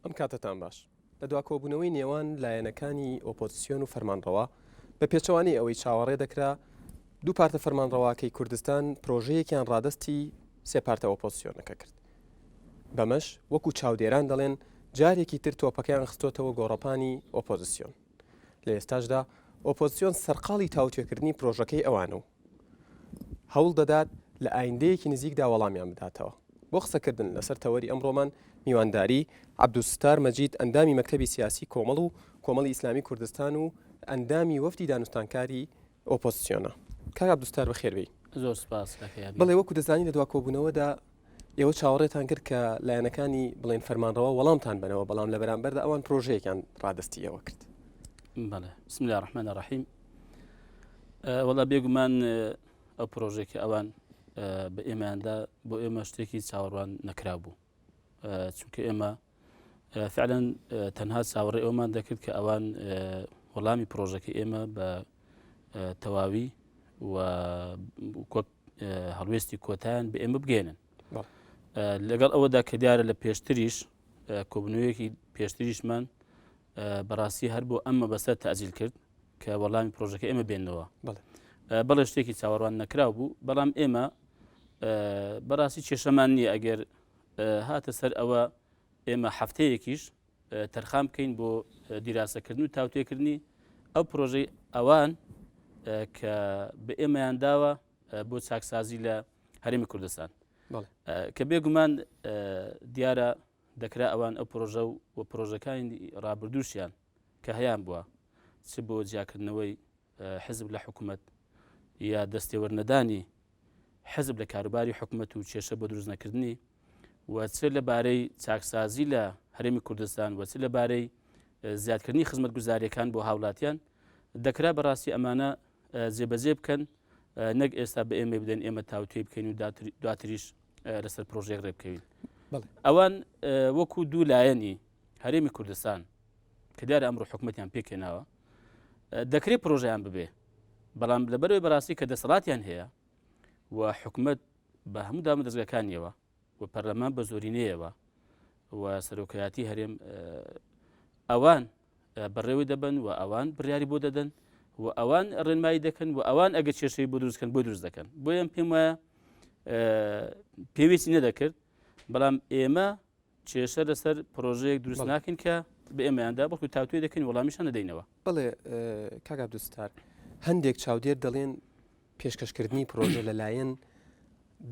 ئەم کاتتان باش لە دواکۆبوونەوەی نێوان لایەنەکانی ئۆپۆزیسیۆن و فەرمانڕەوە بە پێچەوانی ئەوەی چاوەڕێ دەکرا دوو پارتە فەرمانڕەواکەی کوردستان پرۆژەیەکیان ڕادستی سێ پارتە ئۆپۆزیسیۆنەکە کرد. بەمەش وەکو چاودێران دەڵێن جارێکی تر تۆپەکەیان خستۆتەوە گۆڕەپانی ئۆپۆزیسیۆن. لە ئێستاشدا ئۆپۆزیسیۆن سەرقاڵی تاوتێکردنی پرۆژەکەی ئەوانە و هەوڵ دەدات لە ئایندەیەکی نزیکدا وەڵامیان بداتەوە. بۆ قسەکردن لەسەر تەوەری ئەمڕۆمان میوانداری عەبدولستار مەجید ئەندامی مەکتەبی سیاسی کۆمەڵ و کۆمەڵی ئیسلامی کوردستان و ئەندامی وەفدی دانوستانکاری ئۆپۆزیسیۆنە. کاک عەبدولستار بەخێربێی. زۆر سپاس. بڵێ وەکو دەزانی لە دواکۆبوونەوەدا ئێوە چاوەڕێتان کرد کە لایەنەکانی بڵێن فەرمانڕەوە وەڵامتان بنەوە بەڵام لە بەرامبەردا ئەوان پرۆژەیەکیان ڕادستی ئەوە کرد. بەڵێ بسم الله الرحمن الرحیم. وەڵا بێگومان ئەو پرۆژێکی ئەوان بە ئێمەیاندا بۆ ئێمە شتێکی چاوەڕوان نەکرا بوو، چونکە ئێمە فعلا تەنها چاوەڕێ ئەومان دەکرد کە ئەوان وەڵامی پرۆژەکە ئێمە بە تەواوی و هەڵوێستی کۆتایان بە ئێمە بگێنن. لەگەڵ ئەوەدا کە دیارە لە پێشتریش کۆبنەوەیەکی پێشتریشمان بەڕاستی هەر بۆ ئەمە بەسەر تەعجیل کرد کە وەڵامی پرۆژەکە ئێمە بێنەوە. بەڵێ شتێکی چاوەڕوان نەکراو بوو، بەڵام ئێمە بەڕاستی کێشەمان نییە ئەگەر هاتە سەر ئەوە ئێمە هەفتەیەکیش تەرخام بکەین بۆ دیراسەکردن و تاوتێکردنی ئەو پرۆژەی ئەوان کە بە ئێمەیان داوە بۆ چاکسازی لە هەرێمی کوردستان. کە بێگومان دیارە دەکرا ئەوان ئەو پرۆژە و پرۆژەکانی ڕابردووشیان کە هەیان بووە چ بۆ جیاکردنەوەی حزب لە حکوومەت یا دەستێوەرنەدانی حزب لە کاروباری حکوومەت و کێشە بۆ دروست نەکردنی و چ لەبارەی چاکسازی لە هەرێمی کوردستان و چ لەبارەی زیادکردنی خزمەت گوزاریەکان بۆ هاوڵاتیان دەکرا بەڕاستی ئەمانە جێبەجێ بکەن، نەک ئێستا بە ئێمە بدەن ئێمە تاوتوێ بکەین و دواتریش لەسەر پرۆژێک ڕێ بکەوین. ئەوان وەکو دوو لایەنی هەرێمی کوردستان کە دیارە ئەمڕۆ حکوومەتیان پێکێناوە دەکرێت پرۆژەیان ببێ، بەڵام لەبەرەوەی بەڕاستی کە دەسەڵاتیان هەیە و حکوومەت بە هەموو دامە دەستگاکانیەوە و پەرلەمان بە زۆرینەیەوە و سەرۆکایەتی هەرێم ئەوان بەڕێوەی دەبن و ئەوان بڕیاری بۆ دەدەن و ئەوان ڕێنمایی دەکەن و ئەوان ئەگە کێشەی بۆ دروستکەن بۆ دروست دەکەن. بۆیە پێم وایە پێویستی نەدەکرد، بەڵام ئێمە کێشە لەسەر پرۆژەیەک دروست ناکەین کە بە ئێمەیاندا بەڵکو تاوتوێ دەکەین وەڵامیشان نەدەینەوە. بڵێ کاک عەبدولستار، هەندێک چاودێر دەڵێن پێشکەشکردنی پرۆژە لەلایەن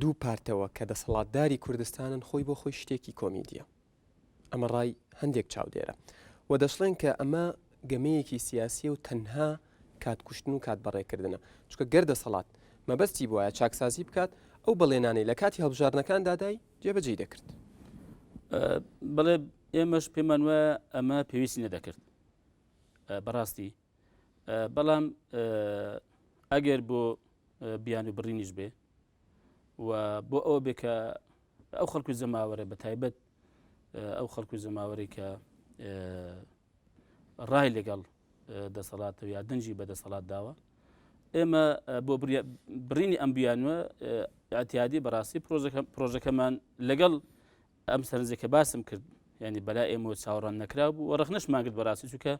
دوو پارتەوە کە دەسەڵاتداری کوردستانن خۆی بۆ خۆی شتێکی کۆمیدیە. ئەمە ڕای هەندێک چاودێرە و دەشڵێن کە ئەمە گەمەیەکی سیاسی و تەنها کاتکوشتن و کات بەڕێکردنە، چونکە گەر دەسەڵات مەبەستی بۆیە چاکسازی بکات ئەو بەڵێنانەی لە کاتی هەڵبژارنەکان دادای جێبەجێ دەکرد. بەڵێ ئێمەش پێمان وایە ئەمە پێویستی نەدەکرد بەڕاستی، بەڵام ئەگەر بۆ بیان و بڕینیش بێ و بۆ ئەوە بێ کە ئەو خەڵکو زەماوەرە بە تایبەت ئەو خەڵکو زەماوەری کە ڕای لەگەڵ دەسەڵاتەوە یا دەنجی بە دەسەڵات داوە، ئێمە بۆ بڕینی ئەم بیانوە ئەتیادی بەڕاستی پرۆژەکەمان لەگەڵ ئەم سەرنجەکە باسم کرد، ینی بەلای ئێمە چاوەڕان نەکرا بوو و ڕەخنەشمان کرد بەڕاستی، چونکە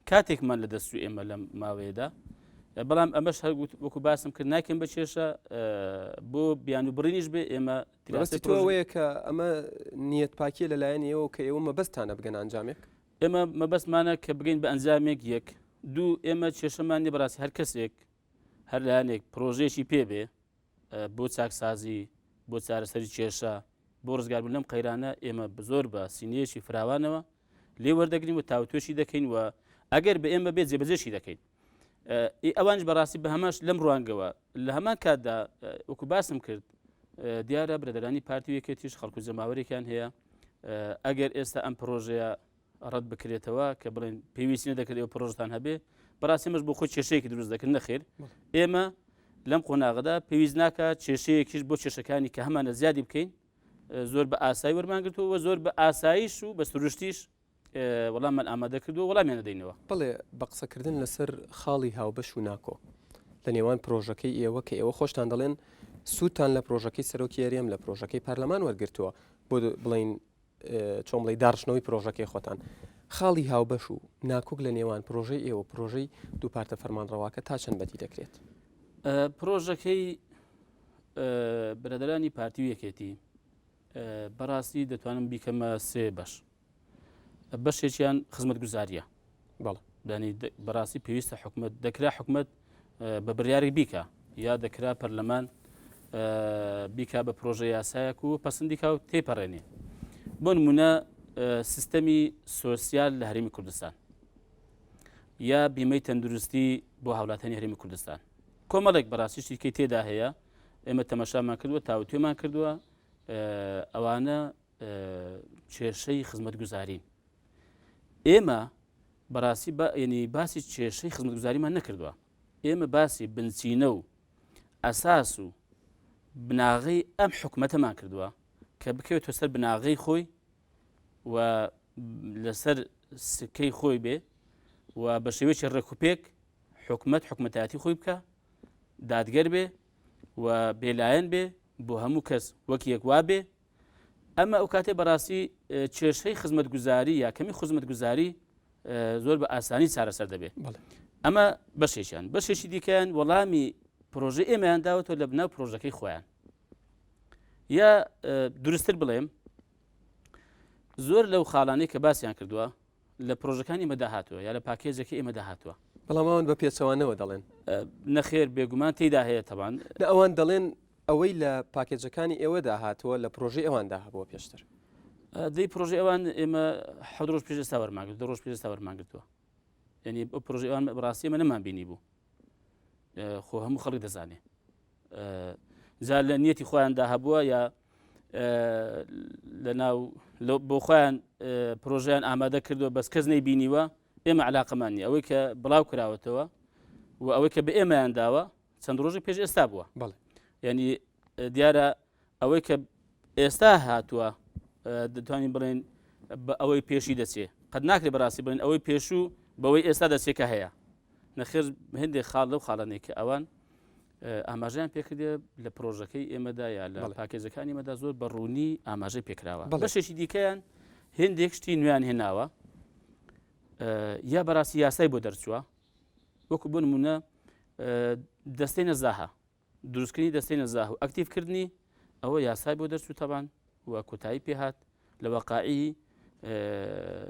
کاتێکمان لە دەستوی ئێمە لەم ماوەیەدا، بەڵام ئەمەش هەر وەکو باسم کرد ناکەین بە کێشە بۆ بیان و بڕینیش بێ. ئێمە تۆەوەیە کە ئەمە نیەت پاکیە لەلایەن ئێوە کە ئێوە مەبەستانە بگەن ئەنجامێک. ئێمە مەبەستمانە کە بگەین بە ئەنجامێک یەک دوو. ئێمە کێشەمانی بەڕاستی هەر کەسێک هەر لایەنێک پرۆژێکی پێبێ بۆ چاکسازی بۆ چارەسەری کێشە بۆ ڕزگاربوون لەم قەیرانە، ئێمە زۆر بە سینەیەکی فراوانەوە لێ وەردەگرین و تاوتوێشی دەکەین و ئەگەر بە ئێمە بێت جێبەجێشی دەکەین. ئەوانش بەڕاستی بە هەماش لەم ڕوانگەوە لە هەمان کاتدا وەکو باسم کرد دیارە برەدەرانی پارتی یەکێتیش خەڵکو زەماوەرێکیان هەیە. ئەگەر ئێستا ئەم پرۆژەیە ڕەت بکرێتەوە کە بڵێن پێویستی نەدەکرێت ئەو پرۆژتان هەبێ، بەڕاستی ئێمەش بۆ خۆی کێشەیەکی دروست دەکرد نەخێر. ئێمە لەم قۆناغەدا پێویست ناکات کێشەیەکیش بۆ کێشەکانی کە هەمانە زیادی بکەین زۆر بە ئاسایی وەرمانگرتووە، زۆر بە ئاساییش و بە سروشتیش وەڵاممان ئامادە کردو و وەڵامیان دەدەینەوە. بڵێ بە قسەکردن لەسەر خاڵی هاوبەش و ناکۆ لە نێوان پرۆژەکەی ئێوە کە ئێوە خۆشتان دەڵێن سوودتان لە پرۆژەکەی سەرۆکی هەرێم لە پرۆژەکەی پارلەمان وەرگرتووە، بۆ بڵین چۆن بڵێ داڕشنەوەی پرۆژەکەی خۆتان خاڵی هاوبەش و ناکۆک لە نێوان پرۆژەی ئێوە پرۆژەی دوو پارتە فەرمانڕەواکە تا چەند بەدی دەکرێت پرۆژەکەی برادرانی پارتی و یەکێتی بەڕاستی دەتوانم بیکەمە سێ بەشێکیان خزمەت گوزاریە دانی بەڕاستی پێویستە حکومت دەکرا حکومت بە بڕیاری بیکە یا دەکرا پەرلەمان بیکا بە پرۆژە یاسایەک و پەسەندی کا و تێپەڕێنێ بۆ نمونە سیستەمی سۆسیال لە هەرێمی کوردستان یا بیمەی تەندروستی بۆ هاوڵاتیانی هەرێمی کوردستان کۆمەڵێک بەڕاستیشتی کەی تێدا هەیە ئێمە تەماشامان کردووە تاوتوێمان کردووە ئەوانە کێشەی خزمەت گوزارین ئێمە بەڕاستی ینی باسی کێشەی خزمەت گوزاریمان نەکردووە ئێمە باسی بنچینە و ئەساس و بناغی ئەم حکومەتەمان کردووە کە بکەوێتە سەر بناغی خۆی و لەسەر سکەی خۆی بێ و بە شێوەیەکی ڕێکوپێک حکومەتایەتی خۆی بکە دادگەر بێ و بێلایەن بێ بۆ هەموو کەس وەک یەکوا بێ ئەمە ئەو کاتێ بەڕاستی کێشەی خزمەت گوزاری یا کەمی خزمەت گوزاری زۆر بە ئاسانی چارەسەر دەبێت ئەمە بەشێکیان بەشێکی دیکەیان وەڵامی پرۆژە ئێمەیان داوەتەوە لە بناو پرۆژەکەی خۆیان یا دروستتر بڵێم زۆر لەو خاڵانەی کە باسییان کردووە لە پرۆژەکانی ئێمە داهاتوە یا لە پاکێجەکە ئێمە داهاتوە بەڵامەوەن بە پێچەوانەوە دەڵێن نەخێر بێگومان تێدا هەیە تەوان لە ئەوان دەڵێن ئەوەی لە پاکێجەکانی ئێوە داهاتوە لە پرۆژەی ئەوان داهبووە پێشتر دەی پرۆژەی ئەوان ئێمە حەوت ڕۆژ پێش ئێستا وەرماگرت ڕۆژ پێش ئێستا وەرماگرتووە یعنی ئەو پرۆژەی ئەوان بەڕاستی ئێمە نەمان بینی بوو خۆ هەموو خەڵک دەزانێ زار لە نیەتی خۆیاندا هەبووە یا لەناو بۆ خۆیان پرۆژیان ئامادە کردووە بەس کەس نەیبینیوە ئێمە علاقەمان نیە ئەوەی کە بڵاو کراوەتەوە و ئەوەی کە بە ئێمەیان داوە چەند ڕۆژی پێش ئێستا بووە ینی دیارە ئەوەی کە ئێستا هاتووە دەتوانین بڵێن ئەوەی پێشی دەچێ قەت ناکرێت بەڕاستی بڵێن ئەوەی پێشوو بەوەی ئێستا دەچێکە هەیە نەخێر هەندێک خاڵ لەو خاڵانەی کە ئەوان ئاماژیان پێکردێ لە پرۆژەکەی ئێمەدا یا لە پاکێجەکانی ئێمەدا زۆر بەڕوونی ئاماژەی پێکراوە بەشێکی دیکەیان هێندێک شتی نوێیان هێناوە یا بەڕاستی یاسای بۆ دەرچووە وەکو بۆ نمونە دەستەی نەزاها دروستکردنی دەستەی نەزاها و ئەکتیڤکردنی ئەوە یاسای بۆ دەرچوو تەبان و کۆتایی پێهات لە وەقاعی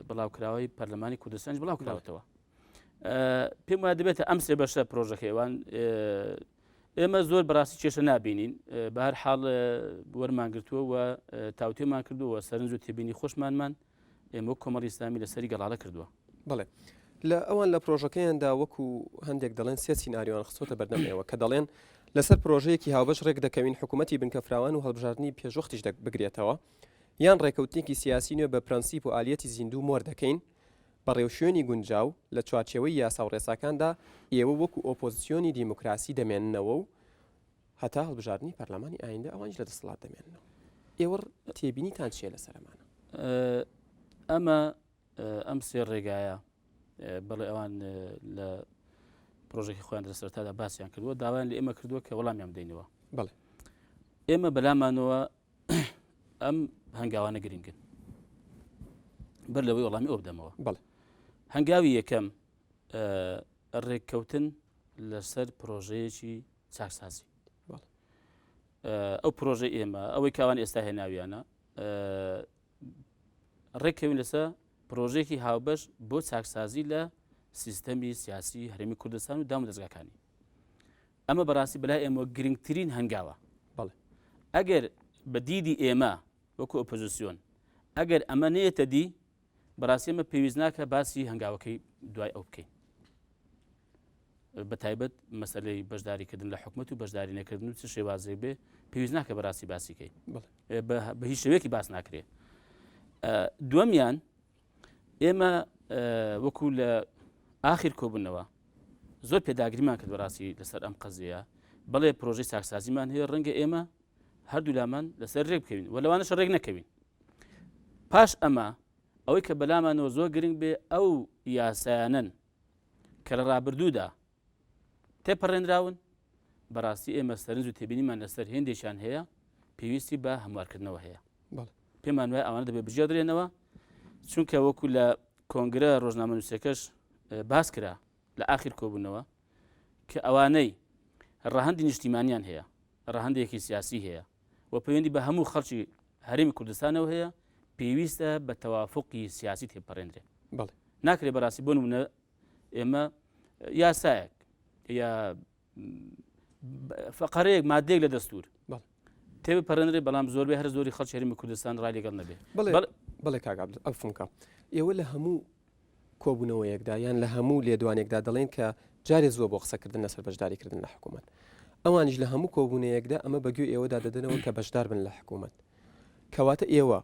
بڵاوکراوەی پەرلەمانی کوردستانیش بڵاو کراوەتەوە پێم وایە دەبێتە ئەم سێ بەشە پرۆژەکەیوان ئێمە زۆر بەڕاستی کێشە نابینین بە هەر حاڵ وەرمانگرتووە و تاوتێمان کردووە سەرنج و تێبینی خۆشمانمان ئێمە کۆمەڵی ئیسلامی لەسەری گەڵاڵە کردووە بڵێ لە ئەوان لە پرۆژەکەیاندا وەکو هەندێک دەڵێن سێ سیناریۆیان خستۆتە بەردەمەوە کە دەڵێن لەسەر پرۆژەیەکی هاوبەش ڕێک دەکەوین حکوومەتی بنکەفراوان و هەڵبژاردننی پێشوەختیش بگرێتەوە یان ڕێکەوتنێکی سیاسی نوێ بە پرەنسیپ و ئالیەتی زیندوو مۆر دەکەین بەڕێوشێنی گونجاو لە چوارچێوەی یاسا و ڕێساکاندا ئێوە وەکو ئۆپۆزیسیۆنی دیموکراسی دەمێننەوە و هەتا هەڵبژاردننی پەرلەمانی ئایندە ئەوانش لە دەسەڵات دەمێننەوە ئێوە تێبینیتان چیە لە سەرمانە ئەمە ئەم سێ ڕێگایە بەڵێ ئەوان لە پرۆژێکی خۆیان دەسەرتادا باسییان کردووە داوایان لە ئێمە کردووە کە وەڵامیان بدەینەوە بەڵێ ئێمە بەلامانەوە ئەم هەنگاوانە گرنگن بەر لەوەی وەڵامی ئەو بدەمەوە بەڵێ هەنگاوی یەکەم ڕێککەوتن لەسەر پرۆژەیەکی چاکسازی ئەو پرۆژەی ئێمە ئەوەی کاوان ئێستا هێناویانە ڕێککەوین لەسەر پرۆژێکی هاوبەش بۆ چاکسازی لە سیستەمی سیاسی هەرێمی کوردستان و دام و دەستگاکانی ئەمە بەڕاستی بەلای ئێمە گرنگترین هەنگاوە بەڵێ ئەگەر بە دیدی ئێمە وەکو ئۆپۆزیسیۆن ئەگەر ئەمە نێتە دی بەڕاستی ئێمە پێویست ناکە باسی هەنگاوەکەی دوای ئەو بکەین بە تایبەت مەسەلەی بەشداریکردن لە حکومەت و بەشداری نەکردن و چ شێوازێک بێ پێویست ناکە بەڕاستی باسیکەی بە هیچ شێوەیەکی باس ناکرێت دووەمیان ئێمە وەکو لە ئاخر کۆبوونەوە زۆر پێداگریمان کرد بەڕاستی لەسەر ئەم قەزەیە بەڵێ پرۆژەی چاکسازیمان هەیە ڕەنگە ئێمە هەردوو لامان لەسەر ڕێک بکەوین و لەوانەش ڕێک نەکەوین پاش ئەمە ئەوەی کە بەلامانەوە زۆر گرنگ بێ ئەو یاسایانن کە لە ڕابردوودا تێپەڕێنراون بەڕاستی ئێمە سەرنج و تێبینیمان لەسەر هێندێکیان هەیە پێویستی بە هەموارکردنەوە هەیە پێمان وایە ئەوانە دەبێت بژێدرێنەوە چونکە وەکو لە کۆنگرە ڕۆژنامەنووسەکەش باس کرا لە ئاخر کۆبوونەوە کە ئەوانەی ڕەهەندی نیشتیمانیان هەیە ڕەهەندێکی سیاسی هەیە و پەیوەندی بە هەموو خەڵکی هەرێمی کوردستانەوە هەیە پێویستە بە تەوافقی سیاسی تێپەڕێنرێ ناکرێت بەڕاستی بۆ نمونە ئێمە یاسایەک یا فقرەیەک مادەیەک لە دەستور تێپەڕێنرێ بەڵام زۆربەی هەر زۆری خەڵکی هەرێمی کوردستان ڕای لەگەڵ نەبێ بەڵێ کاک عەبدول ئەفونکە ئێوە لە هەموو کۆبوونەوەیەکدا یان لە هەموو لێدوانێکدا دەڵێن کە جارێ زووە بۆ قسەکردن لەسەر بەشداریکردن لە حکوومەت ئەوانیش لە هەموو کۆبوونەیەکدا ئەمە بەگوێ ئێوەدا دەدەنەوە کە بەشدار بن لە حکوومەت کەواتە ئێوە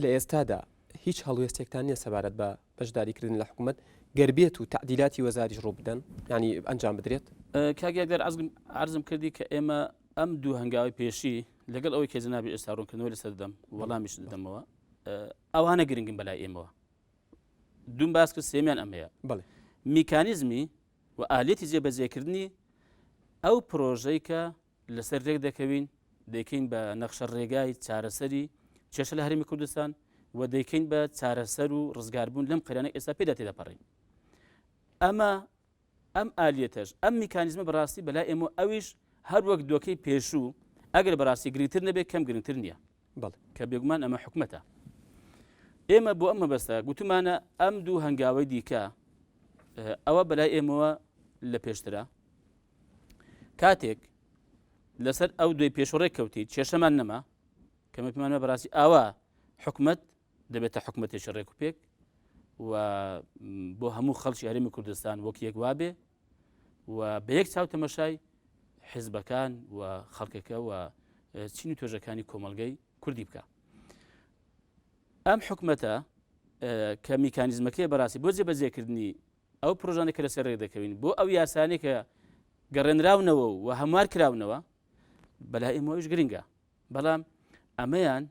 لە ئێستادا هیچ هەڵوێستێکتان نییە سەبارەت بە بەشداریکردن لە حکوومەت گەربێت و تعدیلاتی وەزاریش ڕوو بدەن ینی ئەنجام بدرێت کاگەر عەرزم کردی کە ئێمە ئەم دوو هەنگاوی پێشی لەگەڵ ئەوەی کە جەنابی ئێستا ڕوونکردنەوەی لەسەر دەم وەڵامیش دەدەمەوە ئەوانە گرنگن بەلای ئێمەوە دوم باس کرد سێمیان ئەم هەیە میکانیزمی و ئالێتی جێبەجێکردنی ئەو پرۆژەی کە لەسەر ڕێک دەکەوین دەیکەین بە نەخشە ڕێگای چارەسەری کێشە لە هەرێمی کوردستان و دەیکەین بە چارەسەر و ڕزگاربوون لەم قەیرانە ئێستا پێدا تێدەپەڕین ئەمە ئەم ئالێتەش ئەم میکانیزمە بەڕاستی بەلای ئێمە ئەویش هەر وەک دۆکەی پێشوو ئەگەر بەڕاستی گرنگتر نەبێت کەم گرنگتر نییە کە بێگومان ئەمە حکومەتە ئێمە بۆ ئەمە بەستە گوتمانە ئەم دوو هەنگاوی دیکە ئەوە بەلای ئێمەوە لە پێشترە کاتێک لەسەر ئەو دوی پێشوڕێک کەوتی کێشەمان نەما کەمە پێمانە بەڕاستی ئاوا حکومەت دەبێتە حکومەتێکی ڕێک و پێک و بۆ هەموو خەڵکی هەرێمی کوردستان وەک یەک وابێ و بە یەک چاو تەمەشای حیزبەکان و خەڵکەکە و چین و توێژەکانی کۆمەڵگەی کوردی بکە ئەم حکومەتە کە میکانیزمەکەی بەڕاستی بۆ جێبەجێکردنی ئەو پرۆژانێک کە لەسەر ڕێک دەکەوین بۆ ئەو یاسانێک کە گەڕێنراونەوە و هەموار کراونەوە بەلای ئێمەوەش گرنگە بەڵام ئەمەیان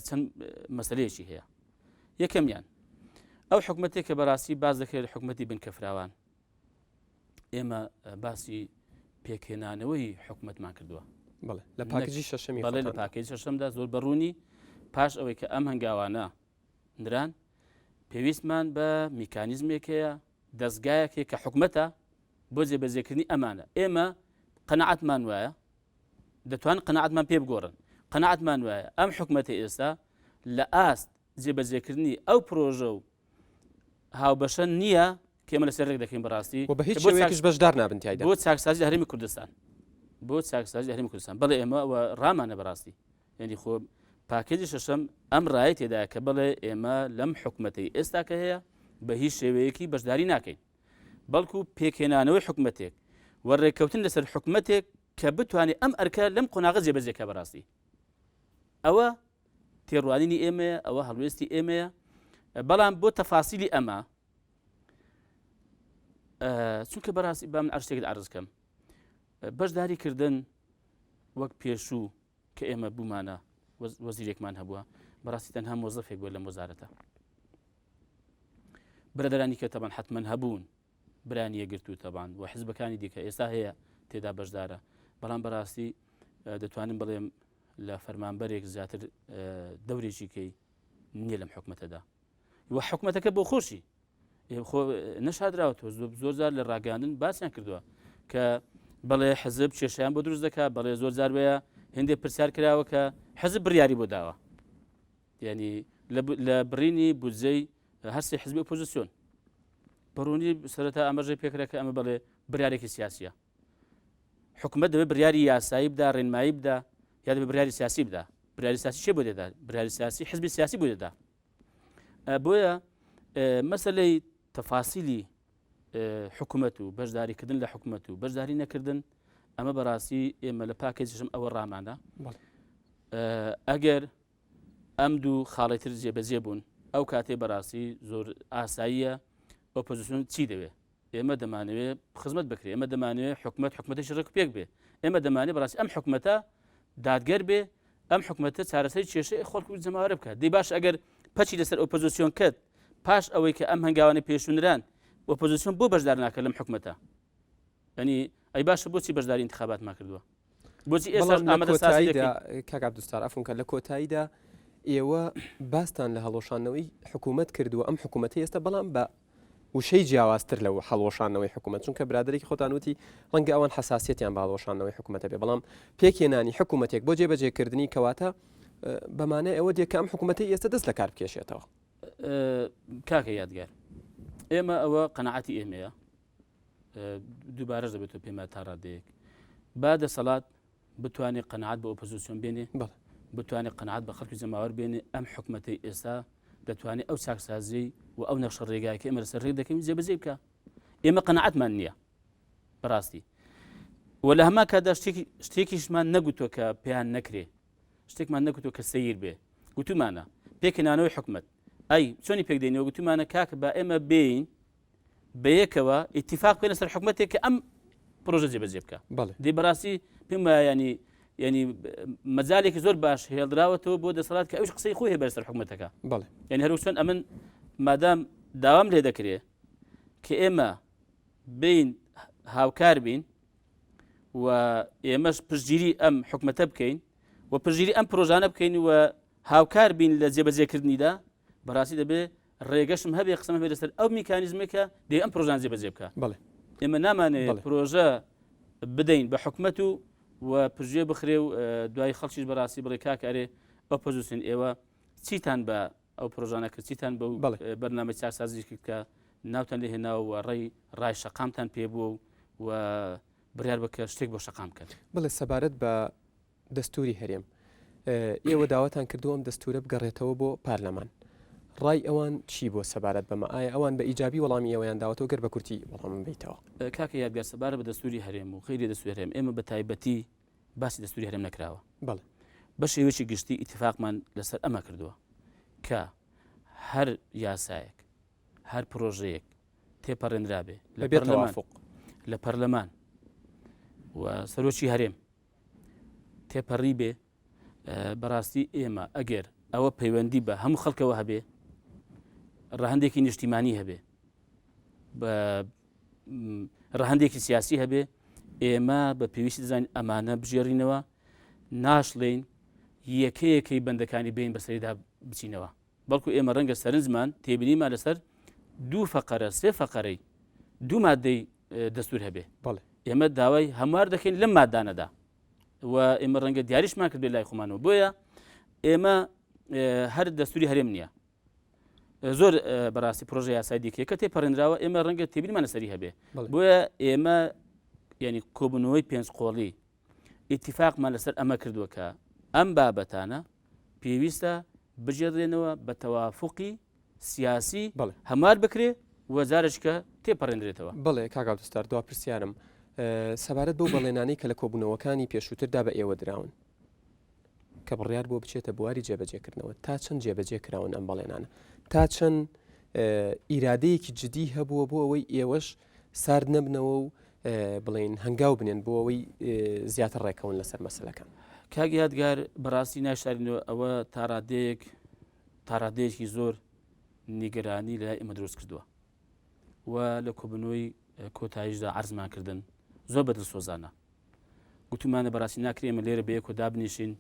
چەند مەسەلەیەکی هەیە یەکەمیان ئەو حکومەتێک کە بەڕاستی باز دەکرێت حکومەتی بنکەفراوان ئێمە باسی پێکهێنانەوەی حکومەتمان کردووە لە پاکیجی شەشەمی بەڵێ لە پاکیجی شەشەمدا زۆر بەڕوونی پاش ئەوەی کە ئەم هەنگاوانە نران پێویستمان بە میکانیزمێکەیە دەستگایەکێک کە حکومەتە بۆ جێبەجێکردنی ئەمانە ئێمە قەنەعەتمان وایە دەتوانن قەنەعەتمان پێ بگۆڕن قەنەعەتمان وایە ئەم حکومەتە ئێستا لە ئاست جێبەجێکردنی ئەو پرۆژە و هاوبەشە نییە کێمە لەسەر ڕێک دەکەین بەڕاستی بە هیچ شێوەیەکیش بەشدار نابن تایدا بۆ چاکسازی هەرێمی کوردستان بۆ چاکسازی هەرێمی کوردستان بەڵێ ئێمە ڕامانە بەڕاستی یعنی خۆ پاکێجی شەشەم ئەم ڕایە تێدایە کە بڵێ ئێمە لەم حکومەتەی ئێستا کە هەیە بە هیچ شێوەیەکی بەشداری ناکەین بەڵکو پێکهێنانەوەی حکومەتێک وەڕێککەوتن لەسەر حکومەتێک کە بتوانێت ئەم ئەرکە لەم قۆناغە جێبەجێکە بەڕاستی ئەوە تێڕوانینی ئێمەیە ئەوە هەڵوێستی ئێمەیە بەڵام بۆ تەفاسیلی ئەمە چونکە بەڕاستی بام ئەرشتێکت عەرزکەم بەشداریکردن وەک پێشوو کە ئێمە بوومانە وەزیرێکمان هەبووە بەڕاستی تەنها مۆزەفێک بووە لەم وەزارەتە برەدەرانی کە تەبەن حتمەن هەبوون برانی یەگرتو تەبان و حیزبەکانی دیکە ئێستا هەیە تێدا بەشدارە بەڵام بەڕاستی دەتوانم بڵێم لە فەرمانبەرێک زیاتر دەورێکی کەی نییە لەم حکومەتەدا و حکومەتەکە بۆ خۆشی نەشادراوەتەوە زۆر جار لە ڕاگەاندن باسییان کردووە کە بەڵێ حەزب کێشیان بۆ دروست دەکات بەڵێ زۆر جار وەیە هێندێک پرسیار کراوە کە حەزب بڕیاری بۆ داوە یعنی لە بڕینی بودجەی هەرسێ حزبی ئۆپۆزیسیۆن بەڕوونی سەرەتا ئەمەژەی پێکرا کە ئەمە بەڵێ بڕیارێکی سیاسیە حکومەت دەبێت بڕیاری یاسایی بدا ڕێنمایی بدا یا دەبێت بڕیاری سیاسی بدا بڕیاری سیاسی چێ بۆ دەدا بڕیاری سیاسی حزبی سیاسی بۆ دەدا بۆیە مەسەلەی تەفاسیلی حکومەت و بەشداریکردن لە حکومەت و بەشداری نەکردن ئەمە بەڕاستی ئێمە لە پاکێجیشم ئەوە ڕامانە ئەگەر ئەم دوو خاڵێتر جێبەجێ بوون ئەو کاتێ بەڕاستی زۆر ئاساییە ئۆپۆزیسیۆن چی دەوێت ئێمە دەمانوێت خزمەت بکرێت ئێمە دەمانوێت حکومەتێکی ڕێک پێک بێ ئێمە دەمانێت بەڕاستی ئەم حکومەتە دادگەر بێ ئەم حکومەتە چارەسەری کێشەی خەڵک و جەماوەرە بکات دەی باش ئەگەر پەچی لەسەر ئۆپۆزیسیۆن کرد پاش ئەوەی کە ئەم هەنگاوانە پێشونران ئۆپۆزیسیۆن بۆ بەشدار ناکە لەم حکومەتە ینی ئەی باشە بۆچی بەشداری انتخابات ما کردووە بۆچی ئێستا ئامادە سازی کاک عەبدولستار ئەفونکە لە کۆتاییدا ئێوە باستان لە هەڵۆشانەوەی حکوومەت کردووە ئەم حکوومەتی ئێستا بەڵام بە وشەی جیاوازتر لەو هەڵۆشانەوەی حکوومەت چونکە برادێکی خۆتانوتی ڕەنگە ئەوان حساسیەتیان بە هەڵۆشانەوەی حکوومەتە بێ بەڵام پێکێنانی حکوومەتێک بۆ جێبەجێکردنی کەواتە بەمانە ئەوە دیێکە ئەم حکوومەتی ئێستا دەست لە کار بکێشێتەوە. کاکە یادگار ئێمە ئەوە قەنەعەتی ئێمەیە دووبارەش دەبێتەوە پێمە تا ڕادەیەک با دەسەڵات بتوانێت قەنەعەت بە ئۆپۆزیسیۆن بێنێ بتوانێت قەنەعەت بە خەڵکی جەماوەر بێنێ ئەم حکوومەتەی ئێستا دەتوانێت ئەو چاکسازی و ئەو نەخشە ڕێگایکە ئێمە لەسەر ڕێک دەکەین جێبەجێ بکە ئێمە قەنەعەتمان نییە بەڕاستی و لە هەمان کاتدا شتێکیشمان نەگوتووە کە پێیان نەکرێ شتێکمان نەگوتووە کە سەیر بێ گوتومانە پێکەنانەوەی حکوومەت ئەی چۆنی پێک دەینەوە گوتومانە کاکە با ئێمە بین بەیەکەوە ئیتیفاق بکەین لەسەر حکوومەتێک کە ئەم پرۆژە جێبەجێ بکە دێ بەڕاستی پێم ینی مەجالێکی زۆر باش هێڵدراوەتەوە بۆ دەسەڵات کە ئەوش قسەی خۆی هەیە بەسەر حکوومەتەکە ینی هەروە چۆن ئەمن مادام داوام لێ دەکرێت کە ئێمە بین هاوکار بین و ئێمەش پشتگیری ئەم حکوومەتە بکەین و پشتگیری ئەم پرۆژانە بکەین و هاوکار بین لە جێبەجێکردنیدا بەڕاستی دەبێت ڕێگەشم هەبێ قسەم هەبێت لەسەر ئەو میکانیزمێکە دێ ئەم پرۆژان جێبەجێ بکە ئێمە نامانێت پرۆژە بدەین بە حکوومەت و پژێ بخرێ و دوای خەڵکیش بەڕاستی بڵێ کاکارێ ئۆپۆزیسیۆن ئێوە چیتان بە ئەو پرۆژانە کرد چیتان بە بەرنامە چاکسازی کرد کە ناوتان لێ هێناوە و ڕای شەقامتان پێبووە و بڕیار بکە شتێک بۆ شەقام کرد. بڵێ سەبارەت بە دەستوری هەرێم ئێوە داواتان کردو ئەم دەستورە بگەڕێتەوە بۆ پارلەمان ڕای ئەوان چی بۆ سەبارەت بەمە ئایا ئەوان بە ئیجابی وەڵامی ئێوەیان داوەتەوە گەر بە کورتی وەڵام بیتەوە کاکە یادگار سەبارەت بە دەستوری هەرێم و خەیری دەستوری هەرێم ئێمە بە تایبەتی باسی دەستوری هەرێم نەکراوە بەڵێ بە شێوەیەکی گشتی ئیتیفاقمان لەسەر ئەمە کردووە کە هەر یاسایەک هەر پرۆژەیەک تێپەڕێنرا بێ لە پەرلەمان و سەرۆکی هەرێم تێپەڕی بێ بەڕاستی ئێمە ئەگەر ئەوە پەیوەندی بە هەموو خەڵکەوە هەبێ ڕەهەندێکی نیشتیمانی هەبێ بە ڕەهەندێکی سیاسی هەبێ ئێمە بە پێویستی دەزانین ئەمانە بژێڕینەوە ناشڵێن یەکەیەکەی بەندەکانی بین بەسەریدا بچینەوە بەڵکو ئێمە ڕەنگە سەرنجمان تێبینیمان لەسەر دوو فەقەرە سێ فەقەرەی دوو مادەی دەستور هەبێ ئێمە داوای هەموار دەکەین لەم مادانەدا و ئێمە ڕەنگە دیاریشمان کرد بێ لای خۆمانەوە بۆیە ئێمە هەر دەستوری هەرێم نییە زۆر بەڕاستی پرۆژە یاسای دیکە کە تێپەڕێنراوە ئێمە ڕەنگە تێبینیمانە سەری هەبێ بۆیە ئێمە ینی کۆبوونەوەی پێنج قۆڵی ئیتیفاقمان لەسەر ئەمە کردووە کە ئەم بابەتانە پێویستە بژێڕێنەوە بە تەوافقی سیاسی هەمار بکرێ وەزارشکە تێپەڕێنرێتەوە. بڵێ کاگاو دەستار دوا پرسیارم سەبارەت بەو بەڵێنانەی کە لە کۆبوونەوەکانی پێشووتردا بە ئێوە دراون کە بڕیار بۆ بچێتە بواری جێبەجێکردنەوە تا چەند جێبەجێ کراون ئەم بەڵێنانە تا چەند ئیرادەیەکی جدی هەبووە بۆ ئەوەی ئێوەش سارد نەبنەوە و بڵێن هەنگاو بنێن بۆ ئەوەی زیاتر ڕێکەون لەسەر مەسەلەکان. کاک یادگار بەڕاستی ناشارینەوە ئەوە تاڕادەیەکی زۆر نیگەرانی لە ئێمە دروست کردووە و لە کۆبنەوەی کۆتاییشدا عەرزمان کردن زۆر بەدڵسۆزانە گوتومانە بەڕاستی ناکرێ ئێمە لێرە بەیەک و دابنیشین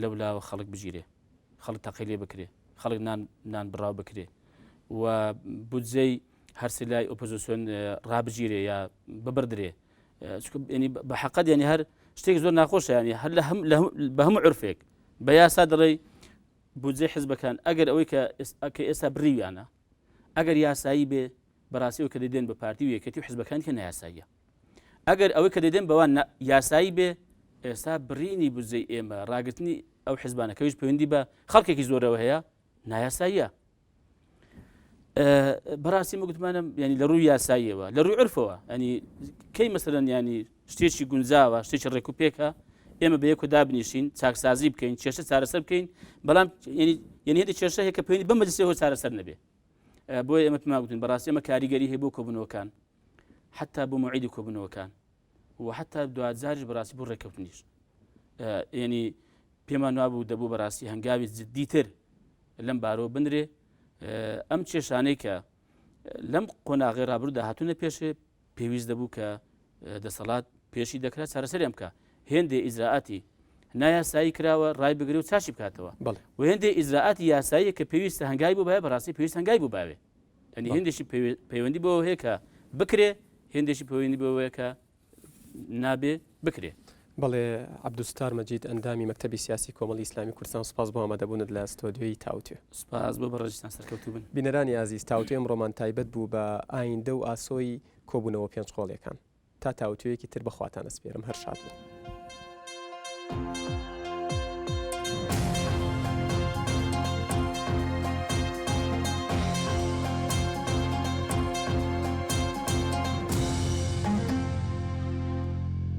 لەولاوە خەڵک بژیرێ خەڵک تەقی لێ بکرێ خەڵک نان بڕاو بکرێ و بودجەی هەرسە لای ئۆپۆزیسیۆن ڕابژیرێ یا ببردرێ ینی بە حەقەت ینی هەر شتێکی زۆر ناخۆشە ینی هەر بە هەموو عورفێک بە یاسا دەڵێ بودجەی حیزبەکان ئەگەر ئەوەی کە ئێستا بڕیویانە ئەگەر یاسایی بێ بەڕاستی ئەوە کە دەدێن بە پارتی و یەکەتی و حیزبەکانی کە نایاساییە ئەگەر ئەوەی کە دەدێن بەوان یاسایی بێ ئێستا بڕینی بودجەی ئێمە ڕاگرتنی ئەو حیزبانە کەویش پەیوەندی بە خەڵکێکی زۆرەوە هەیە نایاساییە بەڕاستی مەگوتمانم ینی لە ڕووی یاساییەوە لە ڕووی عرفەوە ینی کەی مەسەلەن ینی شتێکی گونجاوە شتێکی ڕێکوپێکە ئێمە بە یەک و دابنیشین چاکسازی بکەین کێشە چارەسەر بکەین بەڵام ینی هێندی کێشە هەیە کە پەیوەندی بە مەجلیسەوە چارەسەر نەبێ بۆیە ئێمە پێمان گوتن بەڕاستی ئەمە کاریگەری هەیە بۆ کۆبوونەوەکان حتا بۆ موعیدی کۆبوونەوەکان و حتا دوجاریش بەڕاستی بۆ ڕێکەوتنیش ینی پێمان وابوو دەبوو بەڕاستی هەنگاوی جددیتر لەم بارەوە بنرێ ئەم کێشانەی کە لەم قۆناغی ڕابردوودا هاتوونە پێشێ پێویست دەبوو کە دەسەڵات پێشی دەکرات چارەسەریان بکە هێندێ ئیجراعاتی نایاسایی کراوە ڕای بگرێ و چاشی بکاتەوە و هێندێک ئیزراعاتی یاسایی کە پێویستە هەنگای بوو بە بەڕاستی پێویست هەنگای بوو باوێ ئەنی هێندێکی پەیوەندی بۆ هەیە کە بکرێ هێندێکی پەیوەندی بۆەیە کە نابێ بکرێ. بەڵێ عەبدولستار مەجید ئەندامی مەکتەبی سیاسی کۆمەڵی ئیسلامی کوردستان سوپاس بۆ ئامادەبوونت لە ستۆدیۆی تاوتوێ. سوپاس بۆ بەڕێژتان سەرکەوتوو بن. بینەرانی ئازیز تاوتوێ ئەمڕۆمان تایبەت بوو بە ئایندە و ئاسۆی کۆبوونەوە پێنج قۆڵیەکان تا تاوتوێیەکی تر بەخواتان ئەسپێرم هەر شاد بن.